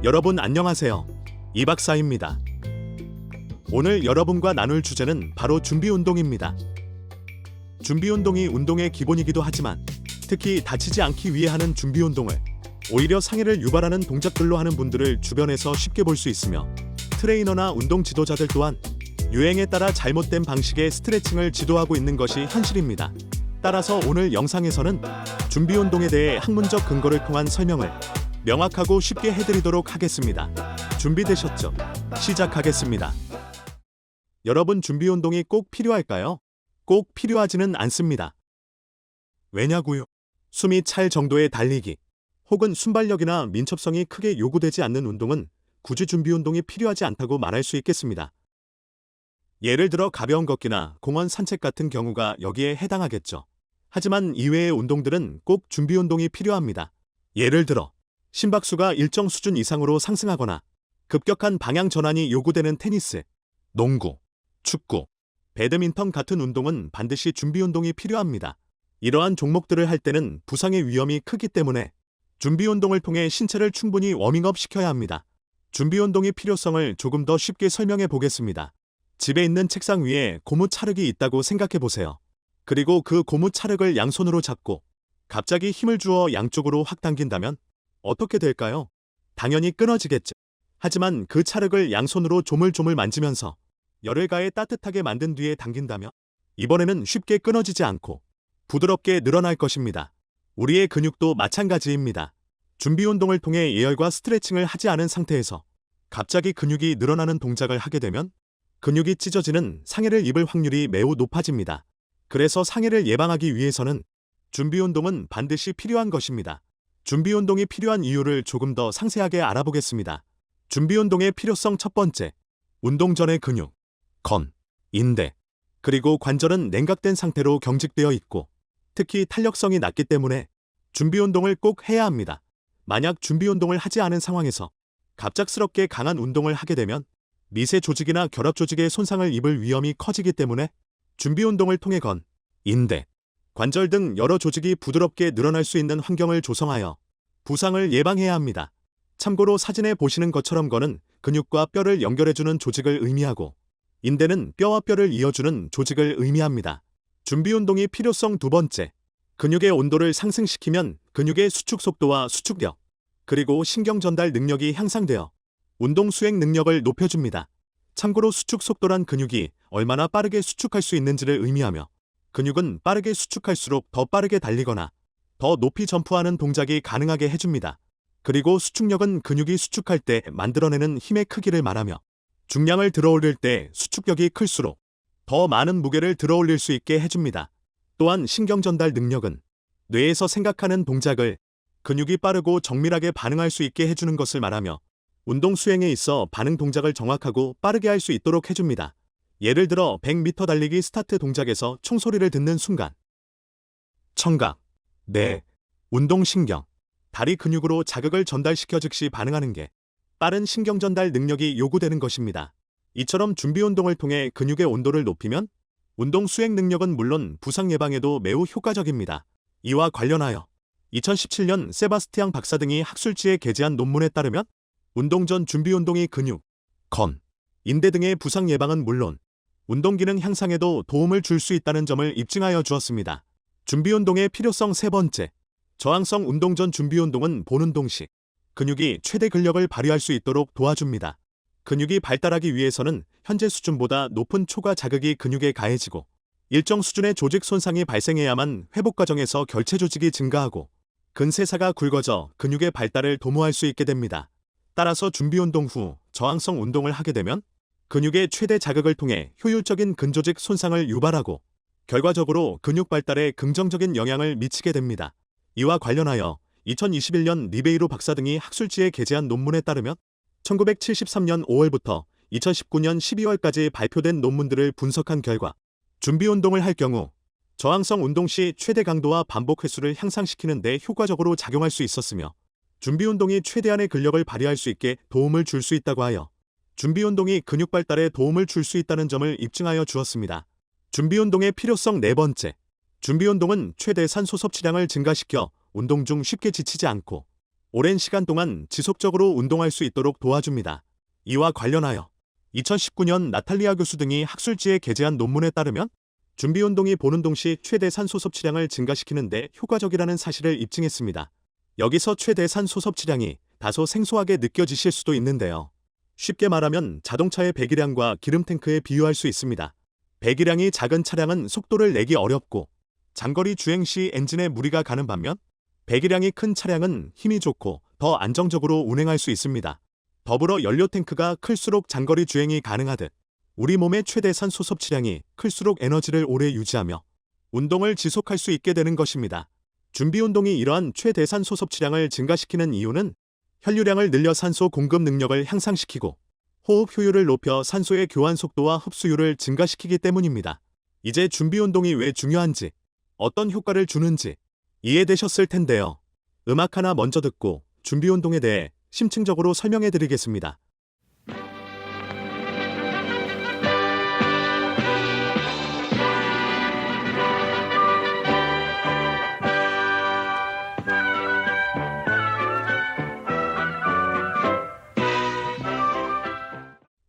여러분 안녕하세요. 이 박사입니다. 오늘 여러분과 나눌 주제는 바로 준비운동입니다. 준비운동이 운동의 기본이기도 하지만 특히 다치지 않기 위해 하는 준비운동을 오히려 상해를 유발하는 동작들로 하는 분들을 주변에서 쉽게 볼 수 있으며 트레이너나 운동 지도자들 또한 유행에 따라 잘못된 방식의 스트레칭을 지도하고 있는 것이 현실입니다. 따라서 오늘 영상에서는 준비운동에 대해 학문적 근거를 통한 설명을 명확하고 쉽게 해드리도록 하겠습니다. 준비되셨죠? 시작하겠습니다. 여러분 준비운동이 꼭 필요할까요? 꼭 필요하지는 않습니다. 왜냐고요? 숨이 찰 정도의 달리기 혹은 순발력이나 민첩성이 크게 요구되지 않는 운동은 굳이 준비운동이 필요하지 않다고 말할 수 있겠습니다. 예를 들어 가벼운 걷기나 공원 산책 같은 경우가 여기에 해당하겠죠. 하지만 이외의 운동들은 꼭 준비운동이 필요합니다. 예를 들어 심박수가 일정 수준 이상으로 상승하거나 급격한 방향 전환이 요구되는 테니스, 농구, 축구, 배드민턴 같은 운동은 반드시 준비운동이 필요합니다. 이러한 종목들을 할 때는 부상의 위험이 크기 때문에 준비운동을 통해 신체를 충분히 워밍업 시켜야 합니다. 준비운동의 필요성을 조금 더 쉽게 설명해 보겠습니다. 집에 있는 책상 위에 고무 찰흙이 있다고 생각해 보세요. 그리고 그 고무 찰흙을 양손으로 잡고 갑자기 힘을 주어 양쪽으로 확 당긴다면 어떻게 될까요? 당연히 끊어지겠죠. 하지만 그 찰흙을 양손으로 조물조물 만지면서 열을 가해 따뜻하게 만든 뒤에 당긴다면 이번에는 쉽게 끊어지지 않고 부드럽게 늘어날 것입니다. 우리의 근육도 마찬가지입니다. 준비운동을 통해 예열과 스트레칭을 하지 않은 상태에서 갑자기 근육이 늘어나는 동작을 하게 되면 근육이 찢어지는 상해를 입을 확률이 매우 높아집니다. 그래서 상해를 예방하기 위해서는 준비운동은 반드시 필요한 것입니다. 준비운동이 필요한 이유를 조금 더 상세하게 알아보겠습니다. 준비운동의 필요성 첫 번째, 운동 전의 근육, 건, 인대, 그리고 관절은 냉각된 상태로 경직되어 있고 특히 탄력성이 낮기 때문에 준비운동을 꼭 해야 합니다. 만약 준비운동을 하지 않은 상황에서 갑작스럽게 강한 운동을 하게 되면 미세 조직이나 결합 조직에 손상을 입을 위험이 커지기 때문에 준비운동을 통해 건, 인대, 관절 등 여러 조직이 부드럽게 늘어날 수 있는 환경을 조성하여 부상을 예방해야 합니다. 참고로 사진에 보시는 것처럼 건은 근육과 뼈를 연결해주는 조직을 의미하고 인대는 뼈와 뼈를 이어주는 조직을 의미합니다. 준비운동의 필요성 두 번째, 근육의 온도를 상승시키면 근육의 수축 속도와 수축력, 그리고 신경 전달 능력이 향상되어 운동 수행 능력을 높여줍니다. 참고로 수축 속도란 근육이 얼마나 빠르게 수축할 수 있는지를 의미하며 근육은 빠르게 수축할수록 더 빠르게 달리거나 더 높이 점프하는 동작이 가능하게 해줍니다. 그리고 수축력은 근육이 수축할 때 만들어내는 힘의 크기를 말하며 중량을 들어올릴 때 수축력이 클수록 더 많은 무게를 들어올릴 수 있게 해줍니다. 또한 신경 전달 능력은 뇌에서 생각하는 동작을 근육이 빠르고 정밀하게 반응할 수 있게 해주는 것을 말하며 운동 수행에 있어 반응 동작을 정확하고 빠르게 할 수 있도록 해줍니다. 예를 들어 100m 달리기 스타트 동작에서 총소리를 듣는 순간 청각, 뇌, 운동신경, 다리 근육으로 자극을 전달시켜 즉시 반응하는 게 빠른 신경 전달 능력이 요구되는 것입니다. 이처럼 준비운동을 통해 근육의 온도를 높이면 운동 수행 능력은 물론 부상 예방에도 매우 효과적입니다. 이와 관련하여 2017년 세바스티앙 박사 등이 학술지에 게재한 논문에 따르면 운동 전 준비운동이 근육, 건, 인대 등의 부상 예방은 물론 운동 기능 향상에도 도움을 줄 수 있다는 점을 입증하여 주었습니다. 준비운동의 필요성 세 번째, 저항성 운동 전 준비운동은 보는 동시 근육이 최대 근력을 발휘할 수 있도록 도와줍니다. 근육이 발달하기 위해서는 현재 수준보다 높은 초과 자극이 근육에 가해지고 일정 수준의 조직 손상이 발생해야만 회복 과정에서 결체 조직이 증가하고 근세사가 굵어져 근육의 발달을 도모할 수 있게 됩니다. 따라서 준비운동 후 저항성 운동을 하게 되면 근육의 최대 자극을 통해 효율적인 근조직 손상을 유발하고 결과적으로 근육 발달에 긍정적인 영향을 미치게 됩니다. 이와 관련하여 2021년 리베이로 박사 등이 학술지에 게재한 논문에 따르면 1973년 5월부터 2019년 12월까지 발표된 논문들을 분석한 결과 준비운동을 할 경우 저항성 운동 시 최대 강도와 반복 횟수를 향상시키는 데 효과적으로 작용할 수 있었으며 준비운동이 최대한의 근력을 발휘할 수 있게 도움을 줄 수 있다고 하여 준비운동이 근육 발달에 도움을 줄 수 있다는 점을 입증하여 주었습니다. 준비운동의 필요성 네 번째, 준비운동은 최대 산소 섭취량을 증가시켜 운동 중 쉽게 지치지 않고 오랜 시간 동안 지속적으로 운동할 수 있도록 도와줍니다. 이와 관련하여 2019년 나탈리아 교수 등이 학술지에 게재한 논문에 따르면 준비운동이 보는동 시 최대 산소 섭취량을 증가시키는 데 효과적이라는 사실을 입증했습니다. 여기서 최대 산소 섭취량이 다소 생소하게 느껴지실 수도 있는데요. 쉽게 말하면 자동차의 배기량과 기름 탱크에 비유할 수 있습니다. 배기량이 작은 차량은 속도를 내기 어렵고 장거리 주행 시 엔진에 무리가 가는 반면 배기량이 큰 차량은 힘이 좋고 더 안정적으로 운행할 수 있습니다. 더불어 연료 탱크가 클수록 장거리 주행이 가능하듯 우리 몸의 최대 산소 섭취량이 클수록 에너지를 오래 유지하며 운동을 지속할 수 있게 되는 것입니다. 준비운동이 이러한 최대 산소 섭취량을 증가시키는 이유는 혈류량을 늘려 산소 공급 능력을 향상시키고 호흡 효율을 높여 산소의 교환 속도와 흡수율을 증가시키기 때문입니다. 이제 준비운동이 왜 중요한지, 어떤 효과를 주는지 이해되셨을 텐데요. 음악 하나 먼저 듣고 준비운동에 대해 심층적으로 설명해 드리겠습니다.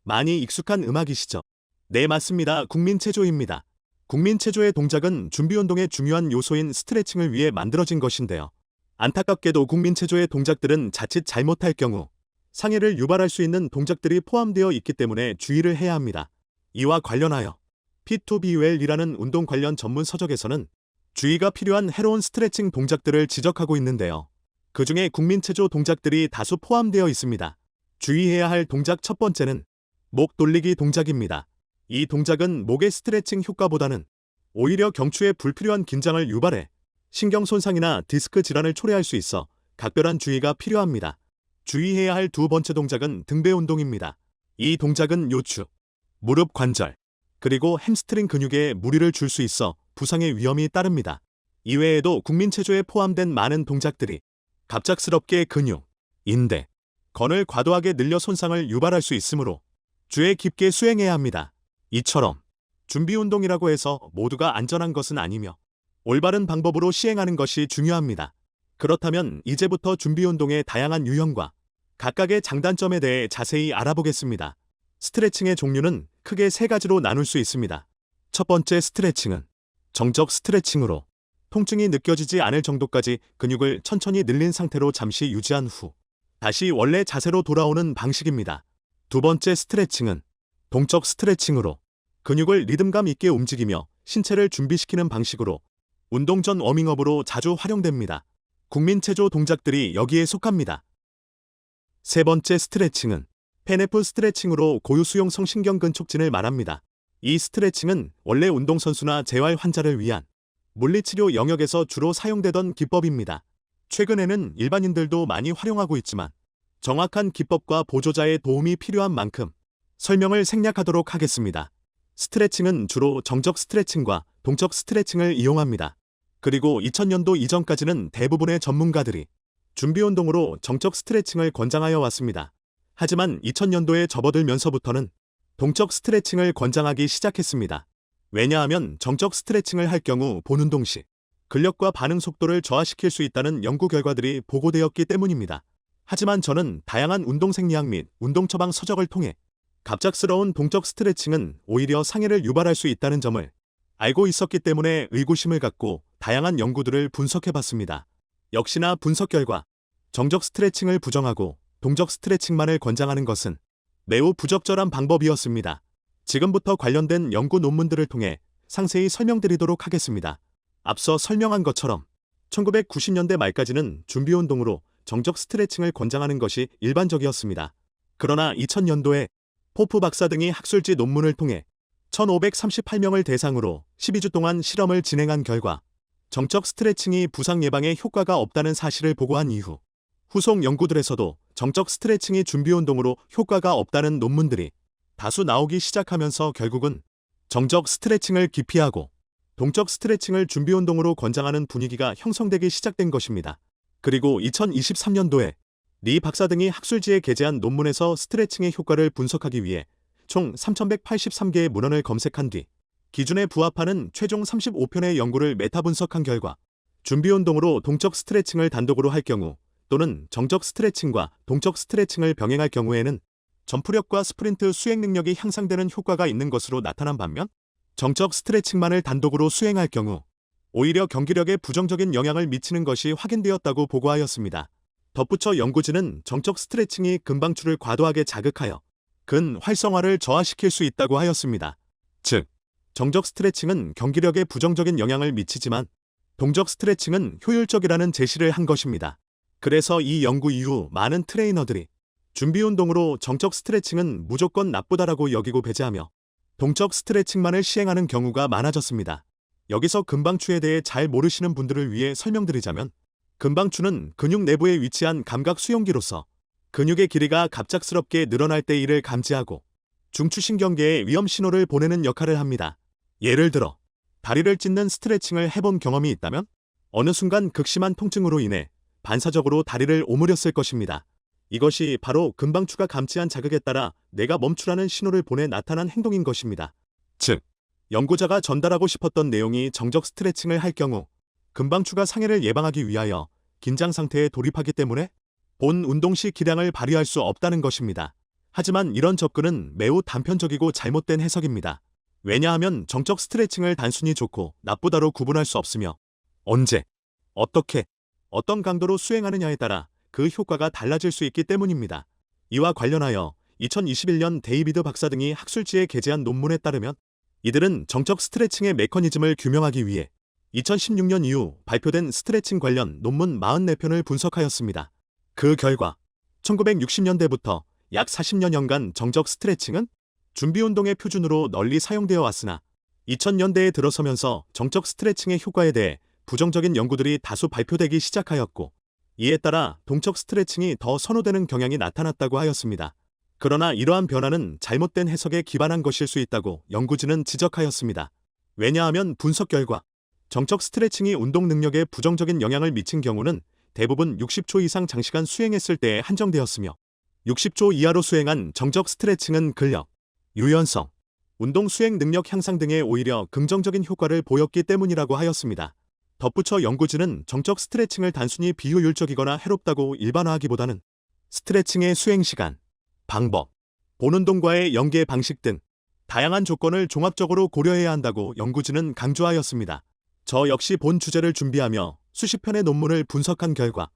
많이 익숙한 음악이시죠? 네, 맞습니다. 국민체조입니다. 국민체조의 동작은 준비운동의 중요한 요소인 스트레칭을 위해 만들어진 것인데요. 안타깝게도 국민체조의 동작들은 자칫 잘못할 경우 상해를 유발할 수 있는 동작들이 포함되어 있기 때문에 주의를 해야 합니다. 이와 관련하여 P2BUL이라는 운동 관련 전문 서적에서는 주의가 필요한 해로운 스트레칭 동작들을 지적하고 있는데요. 그 중에 국민체조 동작들이 다수 포함되어 있습니다. 주의해야 할 동작 첫 번째는 목 돌리기 동작입니다. 이 동작은 목의 스트레칭 효과보다는 오히려 경추에 불필요한 긴장을 유발해 신경 손상이나 디스크 질환을 초래할 수 있어 각별한 주의가 필요합니다. 주의해야 할 두 번째 동작은 등배 운동입니다. 이 동작은 요추, 무릎 관절, 그리고 햄스트링 근육에 무리를 줄 수 있어 부상의 위험이 따릅니다. 이외에도 국민체조에 포함된 많은 동작들이 갑작스럽게 근육, 인대, 건을 과도하게 늘려 손상을 유발할 수 있으므로 주의 깊게 수행해야 합니다. 이처럼 준비운동이라고 해서 모두가 안전한 것은 아니며 올바른 방법으로 시행하는 것이 중요합니다. 그렇다면 이제부터 준비운동의 다양한 유형과 각각의 장단점에 대해 자세히 알아보겠습니다. 스트레칭의 종류는 크게 세 가지로 나눌 수 있습니다. 첫 번째 스트레칭은 정적 스트레칭으로 통증이 느껴지지 않을 정도까지 근육을 천천히 늘린 상태로 잠시 유지한 후 다시 원래 자세로 돌아오는 방식입니다. 두 번째 스트레칭은 동적 스트레칭으로 근육을 리듬감 있게 움직이며 신체를 준비시키는 방식으로 운동 전 워밍업으로 자주 활용됩니다. 국민체조 동작들이 여기에 속합니다. 세 번째 스트레칭은 페네프 스트레칭으로 고유수용성 신경근 촉진을 말합니다. 이 스트레칭은 원래 운동선수나 재활 환자를 위한 물리치료 영역에서 주로 사용되던 기법입니다. 최근에는 일반인들도 많이 활용하고 있지만 정확한 기법과 보조자의 도움이 필요한 만큼 설명을 생략하도록 하겠습니다. 스트레칭은 주로 정적 스트레칭과 동적 스트레칭을 이용합니다. 그리고 2000년도 이전까지는 대부분의 전문가들이 준비운동으로 정적 스트레칭을 권장하여 왔습니다. 하지만 2000년도에 접어들면서부터는 동적 스트레칭을 권장하기 시작했습니다. 왜냐하면 정적 스트레칭을 할 경우 본운동 시 근력과 반응 속도를 저하시킬 수 있다는 연구 결과들이 보고되었기 때문입니다. 하지만 저는 다양한 운동 생리학 및 운동 처방 서적을 통해 갑작스러운 동적 스트레칭은 오히려 상해를 유발할 수 있다는 점을 알고 있었기 때문에 의구심을 갖고 다양한 연구들을 분석해봤습니다. 역시나 분석 결과 정적 스트레칭을 부정하고 동적 스트레칭만을 권장하는 것은 매우 부적절한 방법이었습니다. 지금부터 관련된 연구 논문들을 통해 상세히 설명드리도록 하겠습니다. 앞서 설명한 것처럼 1990년대 말까지는 준비운동으로 정적 스트레칭을 권장하는 것이 일반적이었습니다. 그러나 2000년도에 포프 박사 등이 학술지 논문을 통해 1538명을 대상으로 12주 동안 실험을 진행한 결과 정적 스트레칭이 부상 예방에 효과가 없다는 사실을 보고한 이후 후속 연구들에서도 정적 스트레칭이 준비운동으로 효과가 없다는 논문들이 다수 나오기 시작하면서 결국은 정적 스트레칭을 기피하고 동적 스트레칭을 준비운동으로 권장하는 분위기가 형성되기 시작된 것입니다. 그리고 2023년도에 리 박사 등이 학술지에 게재한 논문에서 스트레칭의 효과를 분석하기 위해 총 3183개의 문헌을 검색한 뒤 기준에 부합하는 최종 35편의 연구를 메타 분석한 결과 준비운동으로 동적 스트레칭을 단독으로 할 경우 또는 정적 스트레칭과 동적 스트레칭을 병행할 경우에는 점프력과 스프린트 수행 능력이 향상되는 효과가 있는 것으로 나타난 반면 정적 스트레칭만을 단독으로 수행할 경우 오히려 경기력에 부정적인 영향을 미치는 것이 확인되었다고 보고하였습니다. 덧붙여 연구진은 정적 스트레칭이 근방추를 과도하게 자극하여 근 활성화를 저하시킬 수 있다고 하였습니다. 즉, 정적 스트레칭은 경기력에 부정적인 영향을 미치지만 동적 스트레칭은 효율적이라는 제시를 한 것입니다. 그래서 이 연구 이후 많은 트레이너들이 준비 운동으로 정적 스트레칭은 무조건 나쁘다라고 여기고 배제하며 동적 스트레칭만을 시행하는 경우가 많아졌습니다. 여기서 근방추에 대해 잘 모르시는 분들을 위해 설명드리자면 근방추는 근육 내부에 위치한 감각 수용기로서 근육의 길이가 갑작스럽게 늘어날 때 이를 감지하고 중추신경계에 위험 신호를 보내는 역할을 합니다. 예를 들어 다리를 찢는 스트레칭을 해본 경험이 있다면 어느 순간 극심한 통증으로 인해 반사적으로 다리를 오므렸을 것입니다. 이것이 바로 근방추가 감지한 자극에 따라 내가 멈추라는 신호를 보내 나타난 행동인 것입니다. 즉, 연구자가 전달하고 싶었던 내용이 정적 스트레칭을 할 경우 근방추가 상해를 예방하기 위하여 긴장 상태에 돌입하기 때문에 본 운동 시 기량을 발휘할 수 없다는 것입니다. 하지만 이런 접근은 매우 단편적이고 잘못된 해석입니다. 왜냐하면 정적 스트레칭을 단순히 좋고 나쁘다로 구분할 수 없으며 언제, 어떻게, 어떤 강도로 수행하느냐에 따라 그 효과가 달라질 수 있기 때문입니다. 이와 관련하여 2021년 데이비드 박사 등이 학술지에 게재한 논문에 따르면 이들은 정적 스트레칭의 메커니즘을 규명하기 위해 2016년 이후 발표된 스트레칭 관련 논문 44편을 분석하였습니다. 그 결과 1960년대부터 약 40여년간 정적 스트레칭은 준비운동의 표준으로 널리 사용되어 왔으나 2000년대에 들어서면서 정적 스트레칭의 효과에 대해 부정적인 연구들이 다수 발표되기 시작하였고 이에 따라 동적 스트레칭이 더 선호되는 경향이 나타났다고 하였습니다. 그러나 이러한 변화는 잘못된 해석에 기반한 것일 수 있다고 연구진은 지적하였습니다. 왜냐하면 분석 결과 정적 스트레칭이 운동 능력에 부정적인 영향을 미친 경우는 대부분 60초 이상 장시간 수행했을 때에 한정되었으며 60초 이하로 수행한 정적 스트레칭은 근력, 유연성, 운동 수행 능력 향상 등에 오히려 긍정적인 효과를 보였기 때문이라고 하였습니다. 덧붙여 연구진은 정적 스트레칭을 단순히 비효율적이거나 해롭다고 일반화하기보다는 스트레칭의 수행 시간, 방법, 본 운동과의 연계 방식 등 다양한 조건을 종합적으로 고려해야 한다고 연구진은 강조하였습니다. 저 역시 본 주제를 준비하며 수십 편의 논문을 분석한 결과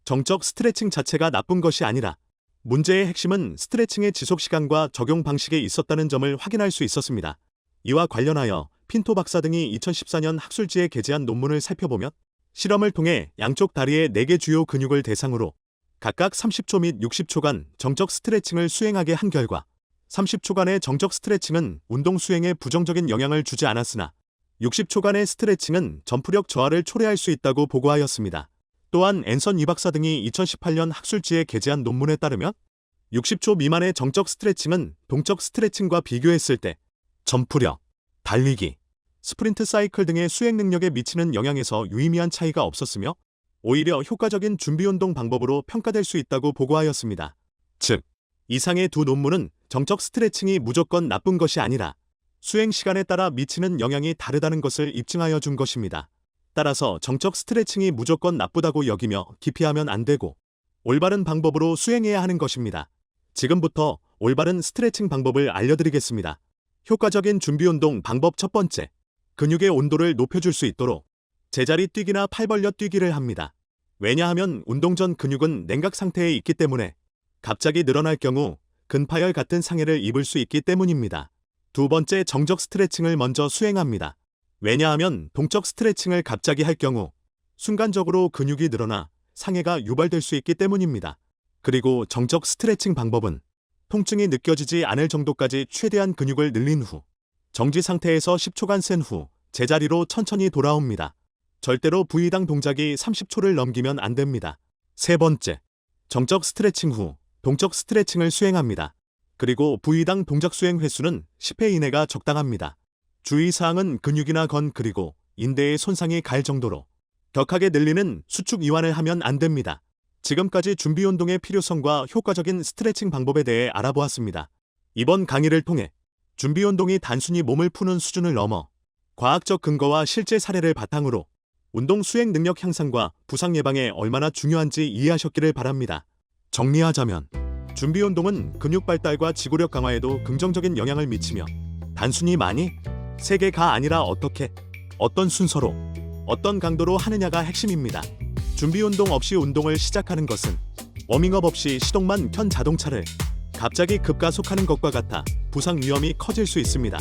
정적 스트레칭 자체가 나쁜 것이 아니라 문제의 핵심은 스트레칭의 지속 시간과 적용 방식에 있었다는 점을 확인할 수 있었습니다. 이와 관련하여 핀토 박사 등이 2014년 학술지에 게재한 논문을 살펴보면 실험을 통해 양쪽 다리의 4개 주요 근육을 대상으로 각각 30초 및 60초간 정적 스트레칭을 수행하게 한 결과 30초간의 정적 스트레칭은 운동 수행에 부정적인 영향을 주지 않았으나 60초간의 스트레칭은 점프력 저하를 초래할 수 있다고 보고하였습니다. 또한 앤선 이 박사 등이 2018년 학술지에 게재한 논문에 따르면 60초 미만의 정적 스트레칭은 동적 스트레칭과 비교했을 때 점프력, 달리기, 스프린트 사이클 등의 수행 능력에 미치는 영향에서 유의미한 차이가 없었으며 오히려 효과적인 준비운동 방법으로 평가될 수 있다고 보고하였습니다. 즉, 이상의 두 논문은 정적 스트레칭이 무조건 나쁜 것이 아니라 수행 시간에 따라 미치는 영향이 다르다는 것을 입증하여 준 것입니다. 따라서 정적 스트레칭이 무조건 나쁘다고 여기며 기피하면 안 되고 올바른 방법으로 수행해야 하는 것입니다. 지금부터 올바른 스트레칭 방법을 알려드리겠습니다. 효과적인 준비운동 방법 첫 번째, 근육의 온도를 높여줄 수 있도록 제자리 뛰기나 팔 벌려 뛰기를 합니다. 왜냐하면 운동 전 근육은 냉각 상태에 있기 때문에 갑자기 늘어날 경우 근파열 같은 상해를 입을 수 있기 때문입니다. 두 번째, 정적 스트레칭을 먼저 수행합니다. 왜냐하면 동적 스트레칭을 갑자기 할 경우 순간적으로 근육이 늘어나 상해가 유발될 수 있기 때문입니다. 그리고 정적 스트레칭 방법은 통증이 느껴지지 않을 정도까지 최대한 근육을 늘린 후 정지 상태에서 10초간 센 후 제자리로 천천히 돌아옵니다. 절대로 부위당 동작이 30초를 넘기면 안 됩니다. 세 번째, 정적 스트레칭 후 동적 스트레칭을 수행합니다. 그리고 부위당 동작 수행 횟수는 10회 이내가 적당합니다. 주의사항은 근육이나 건 그리고 인대에 손상이 갈 정도로 격하게 늘리는 수축 이완을 하면 안 됩니다. 지금까지 준비운동의 필요성과 효과적인 스트레칭 방법에 대해 알아보았습니다. 이번 강의를 통해 준비운동이 단순히 몸을 푸는 수준을 넘어 과학적 근거와 실제 사례를 바탕으로 운동 수행 능력 향상과 부상 예방에 얼마나 중요한지 이해하셨기를 바랍니다. 정리하자면 준비 운동은 근육 발달과 지구력 강화에도 긍정적인 영향을 미치며 단순히 많이, 세게가 아니라 어떻게, 어떤 순서로, 어떤 강도로 하느냐가 핵심입니다. 준비 운동 없이 운동을 시작하는 것은 워밍업 없이 시동만 켠 자동차를 갑자기 급가속하는 것과 같아 부상 위험이 커질 수 있습니다.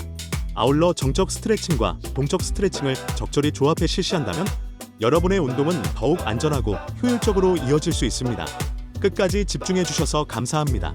아울러 정적 스트레칭과 동적 스트레칭을 적절히 조합해 실시한다면 여러분의 운동은 더욱 안전하고 효율적으로 이어질 수 있습니다. 끝까지 집중해 주셔서 감사합니다.